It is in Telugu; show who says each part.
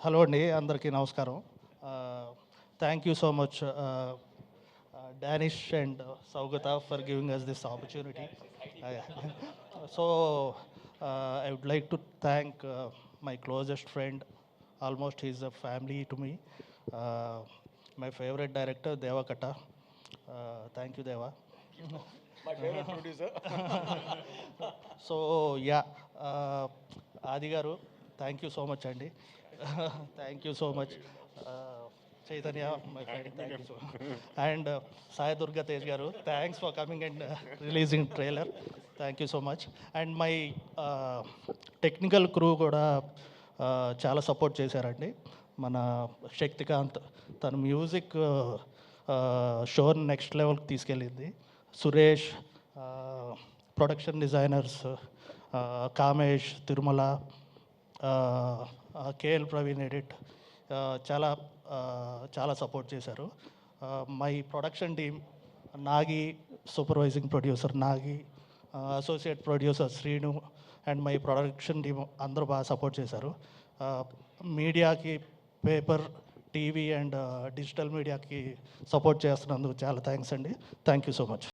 Speaker 1: హలో అండి, అందరికీ నమస్కారం. Thank you so much Danish and Saugata for giving us this opportunity. So I would like to thank my closest friend, almost he's a family to me, my favourite director Deva Katta. Thank you Deva.
Speaker 2: My favorite producer.
Speaker 1: So yeah, Aadi garu thank you so much అండి. Thank you so much. Chaitanya my friend, thank you so and Sai Durga Tej garu, thanks for coming and releasing trailer. Thank you so much. And my technical crew కూడా చాలా సపోర్ట్ చేశారండి. మన శక్తికాంత్, తన మ్యూజిక్ షోని నెక్స్ట్ లెవెల్కి తీసుకెళ్ళింది. Suresh, production designers Kamesh, Tirumala, KL Praveen edit, చాలా చాలా సపోర్ట్ చేశారు. My production team, Nagi supervising producer Nagi, associate producer Srinu and my production team అందరూ బాగా సపోర్ట్ చేశారు. మీడియాకి, పేపర్, టీవీ అండ్ డిజిటల్ మీడియాకి సపోర్ట్ చేస్తున్నందుకు చాలా థ్యాంక్స్ అండి. Thank you so much.